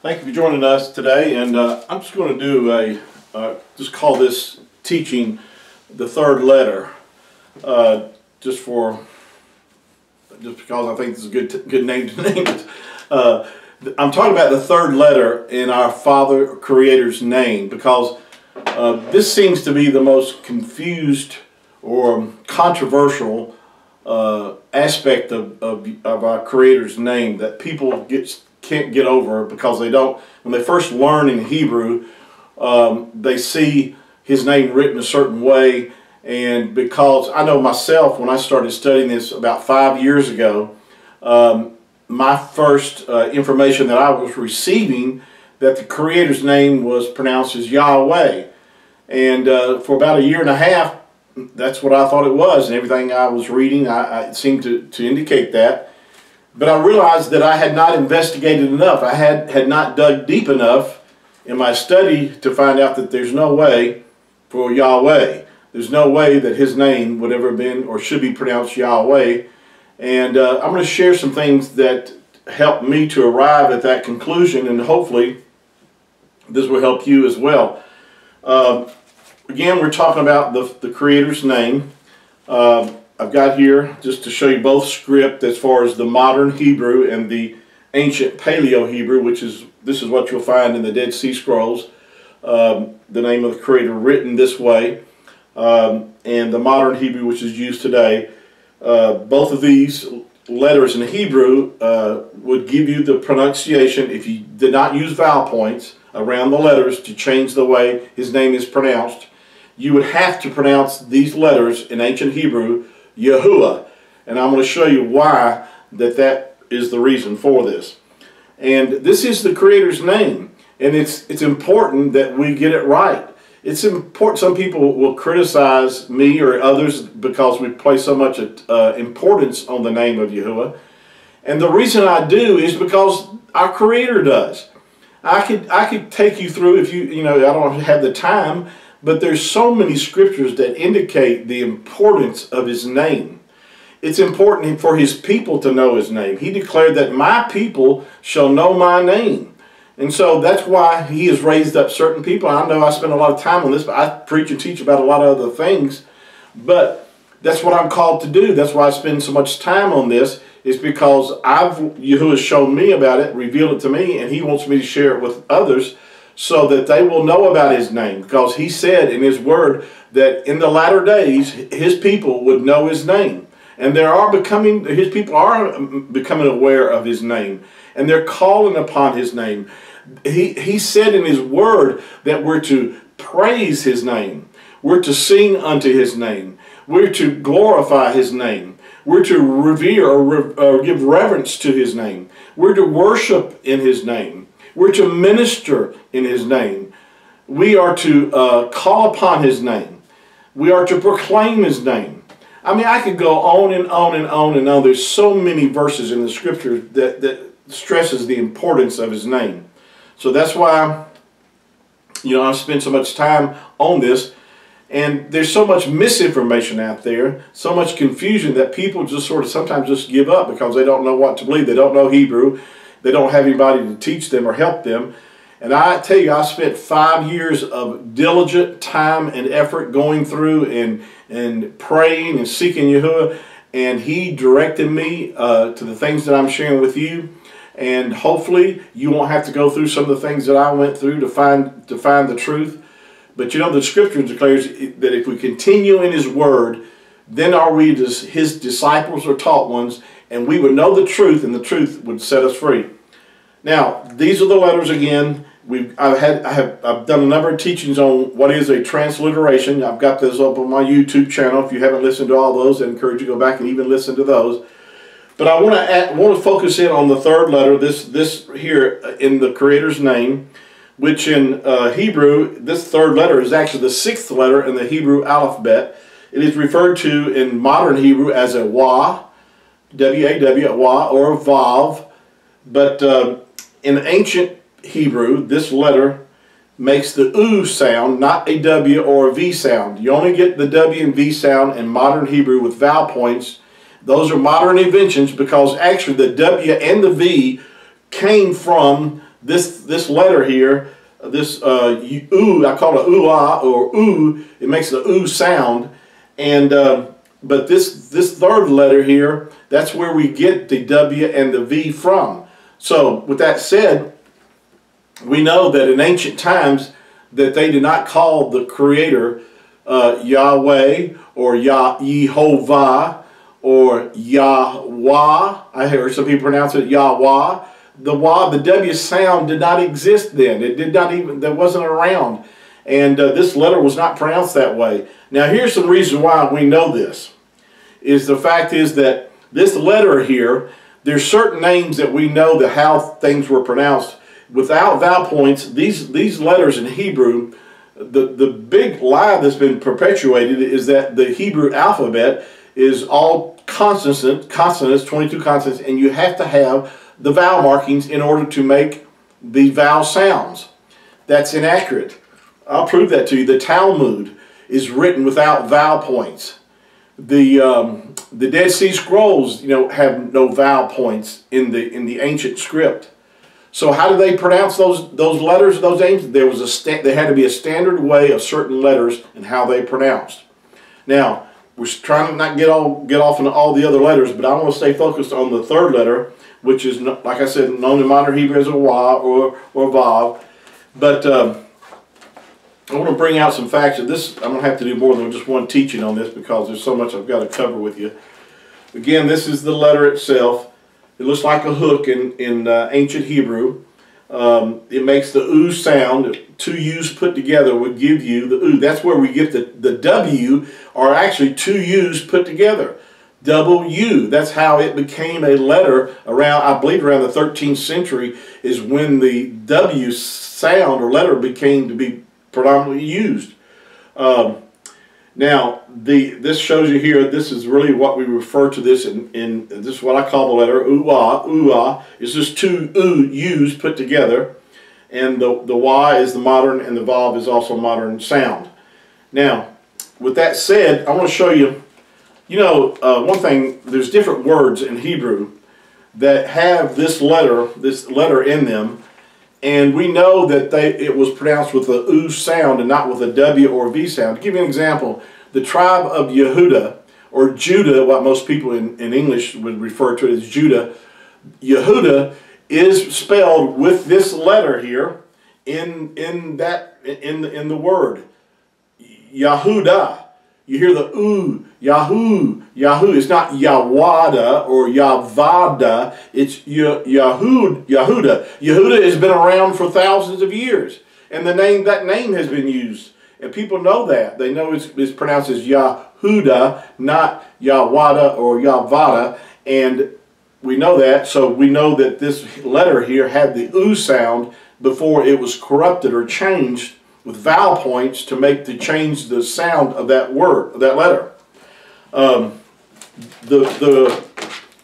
Thank you for joining us today, and I'm just going to do just call this teaching the third letter, just because I think it's a good name to name it. I'm talking about the third letter in our Father Creator's name because this seems to be the most confused or controversial aspect of our Creator's name that people can't get over because they don't, when they first learn in Hebrew, they see his name written a certain way. And because I know myself, when I started studying this about 5 years ago, my first information that I was receiving that the Creator's name was pronounced as Yahweh. And for about a year and a half, that's what I thought it was, and everything I was reading, it seemed to indicate that. But I realized that I had not investigated enough. I had not dug deep enough in my study to find out that there's no way for Yahweh. There's no way that his name would ever have been or should be pronounced Yahweh. And I'm going to share some things that helped me to arrive at that conclusion, and hopefully this will help you as well. Again, we're talking about the Creator's name. I've got here, just to show you both script as far as the modern Hebrew and the ancient Paleo Hebrew, this is what you'll find in the Dead Sea Scrolls, the name of the Creator written this way, and the modern Hebrew, which is used today. Both of these letters in Hebrew would give you the pronunciation if you did not use vowel points around the letters to change the way his name is pronounced. You would have to pronounce these letters in ancient Hebrew Yahuwah, and I'm going to show you why that is the reason for this. And this is the Creator's name, and it's important that we get it right. It's important. Some people will criticize me or others because we place so much importance on the name of Yahuwah, and the reason I do is because our Creator does. I could take you through, if you know, I don't have the time, but there's so many scriptures that indicate the importance of his name. It's important for his people to know his name. He declared that my people shall know my name. And so that's why he has raised up certain people. I know I spend a lot of time on this, but I preach and teach about a lot of other things. But that's what I'm called to do. That's why I spend so much time on this, is because Yahuwah has shown me about it, revealed it to me, and he wants me to share it with others so that they will know about his name. Because he said in his word that in the latter days, his people would know his name. And his people are becoming aware of his name. And they're calling upon his name. He said in his word that we're to praise his name. We're to sing unto his name. We're to glorify his name. We're to revere or give reverence to his name. We're to worship in his name. We're to minister in his name. We are to call upon his name. We are to proclaim his name. I mean, I could go on and on and on and on. There's so many verses in the scripture that stresses the importance of his name. So that's why, I've spent so much time on this. And there's so much misinformation out there, so much confusion that people just sort of sometimes just give up because they don't know what to believe. They don't know Hebrew. They don't have anybody to teach them or help them. And I tell you, I spent 5 years of diligent time and effort going through and praying and seeking Yahuwah. And he directed me to the things that I'm sharing with you. And hopefully you won't have to go through some of the things that I went through to find the truth. But the scripture declares that if we continue in his word, then are we his disciples or taught ones, and we would know the truth, and the truth would set us free. Now, these are the letters again. I've done a number of teachings on what is a transliteration. I've got those up on my YouTube channel. If you haven't listened to all those, I encourage you to go back and even listen to those. But I want to focus in on the third letter, this here in the Creator's name, which in Hebrew, this third letter is actually the sixth letter in the Hebrew alphabet. It is referred to in modern Hebrew as a Wah, W-A-W, a Wah, or a Vav. But in ancient Hebrew, this letter makes the U sound, not a W or a V sound. You only get the W and V sound in modern Hebrew with vowel points. Those are modern inventions because actually the W and the V came from this letter here, this ooh, I call it ooh-ah or ooh. It makes the ooh sound, and but this third letter here, that's where we get the W and the V from. So with that said, we know that in ancient times that they did not call the Creator Yahweh or Yehovah or Yahweh. I heard some people pronounce it Yahweh. The W sound did not exist then. It did not even, that wasn't around. And this letter was not pronounced that way. Now here's some reason why we know this. The fact is that this letter here, there's certain names that we know that how things were pronounced. Without vowel points, these letters in Hebrew, the big lie that's been perpetuated is that the Hebrew alphabet is all consonants, 22 consonants, and you have to have the vowel markings in order to make the vowel sounds. That's inaccurate. I'll prove that to you. The Talmud is written without vowel points. The Dead Sea Scrolls, have no vowel points in the ancient script. So how do they pronounce those letters, those names? There had to be a standard way of certain letters and how they pronounced. Now we're trying to not get off into all the other letters, but I want to stay focused on the third letter, which is, like I said, known in modern Hebrew as a Wa or Vav. But I want to bring out some facts of this. I'm going to have to do more than just one teaching on this because there's so much I've got to cover with you. Again, this is the letter itself. It looks like a hook in ancient Hebrew. It makes the ooh sound. Two U's put together would give you the ooh. That's where we get the W, are actually two U's put together. W. That's how it became a letter around, I believe around the 13th century is when the W sound or letter became to be predominantly used. Now, this shows you here, this is really what we refer to this in this is what I call the letter ooh-ah. Ooh-ah is just two U's put together, and the Y is the modern, and the Vav is also modern sound. Now, with that said, I want to show you, one thing, there's different words in Hebrew that have this letter in them, and we know that it was pronounced with a ooh sound and not with a W or V sound. To give you an example, the tribe of Yehuda, or Judah, what most people in English would refer to it as Judah, Yehuda is spelled with this letter here in the word Yahudah. You hear the ooh, Yahoo, Yahoo. It's not Yawada or Yavada. It's Yahuda. Yehuda has been around for thousands of years, and that name has been used, and people know that. They know it's pronounced as Yahuda, not Yawada or Yavada, and we know that. So we know that this letter here had the ooh sound before it was corrupted or changed with vowel points to change the sound of that word, that letter. The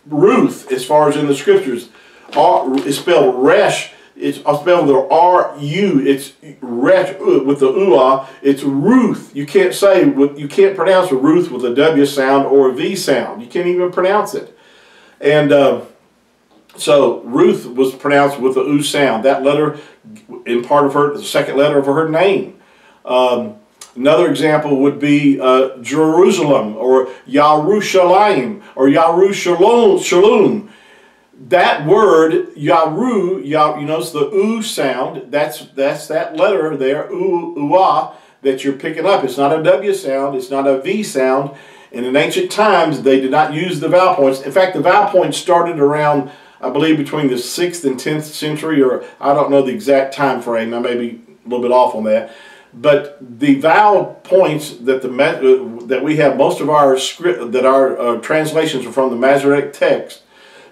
Ruth, as far as in the scriptures, is spelled Resh. It's spelled R-U. It's Resh with the ooh-ah. It's Ruth. You can't pronounce a Ruth with a W sound or a V sound. You can't even pronounce it. And so Ruth was pronounced with the ooh sound. That letter, in part of the second letter of her name. Another example would be Jerusalem or Yarushalayim or Yarushalom. That word Yaru, you notice the ooh sound. That's that letter there, ooh-ah, that you're picking up. It's not a W sound. It's not a V sound. And in ancient times, they did not use the vowel points. In fact, the vowel points started around, I believe, between the 6th and 10th century, or I don't know the exact time frame. I may be a little bit off on that. But the vowel points that we have, most of our translations are from the Masoretic text,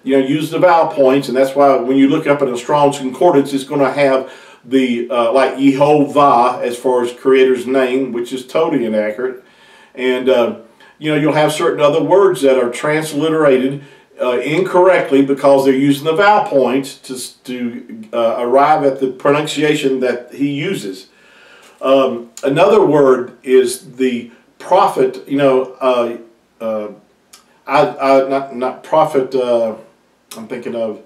use the vowel points, and that's why when you look up in a Strong's Concordance, it's going to have the like Yehovah as far as Creator's name, which is totally inaccurate, and you'll have certain other words that are transliterated incorrectly because they're using the vowel points to arrive at the pronunciation that he uses. Another word is the prophet. Not prophet. I'm thinking of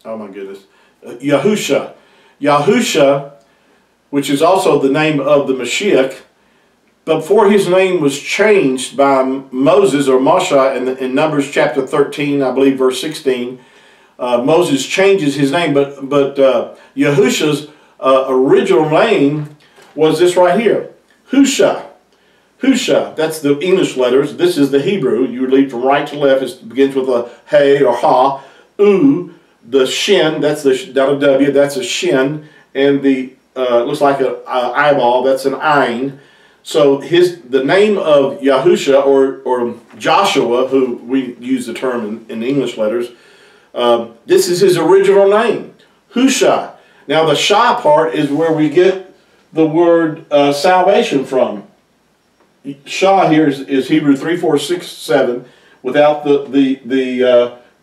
oh my goodness, Yahusha. Yahusha, which is also the name of the Mashiach, but before his name was changed by Moses or Moshe in Numbers chapter 13, I believe verse 16, Moses changes his name, but Yahusha's original name was this right here, Husha. Husha, that's the English letters. This is the Hebrew. You read from right to left. It begins with a hey or ha. U, the shin, that's not a W, that's a shin. And the, looks like an eyeball, that's an ayin. So the name of Yahusha or Joshua, who we use the term in English letters, this is his original name, Husha. Now the Shah part is where we get the word salvation from. Shah here is Hebrew 3, 4, 6, 7 without the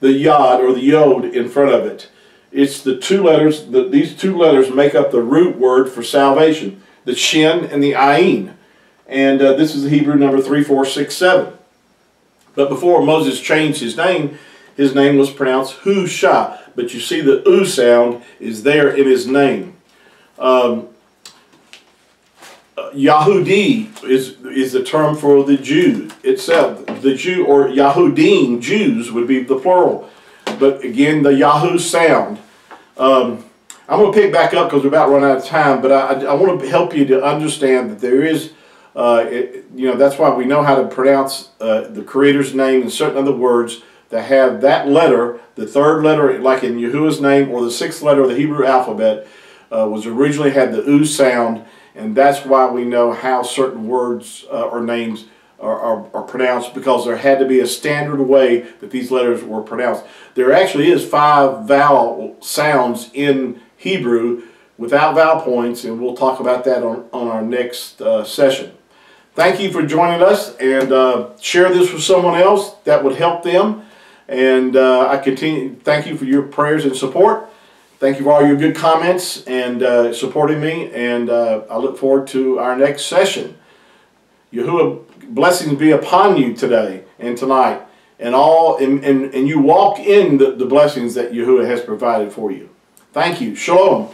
yod or the yod in front of it. It's the two letters, these two letters make up the root word for salvation, the shin and the ayin. And this is the Hebrew number 3, 4, 6, 7. But before Moses changed his name was pronounced Husha. But you see the U sound is there in his name. Yahudi is the term for the Jew itself. The Jew, or Yahudim, Jews would be the plural. But again, the Yahu sound. I'm going to pick back up because we're about to run out of time, but I want to help you to understand that there is, that's why we know how to pronounce the Creator's name and certain other words that have that letter, the third letter, like in Yahuwah's name, or the sixth letter of the Hebrew alphabet, was originally had the U sound. And that's why we know how certain words or names are pronounced, because there had to be a standard way that these letters were pronounced. There actually is 5 vowel sounds in Hebrew without vowel points, and we'll talk about that on our next session. Thank you for joining us, and share this with someone else that would help them. And thank you for your prayers and support. Thank you for all your good comments and supporting me, and I look forward to our next session. Yahuwah, blessings be upon you today and tonight, and you walk in the blessings that Yahuwah has provided for you. Thank you. Shalom.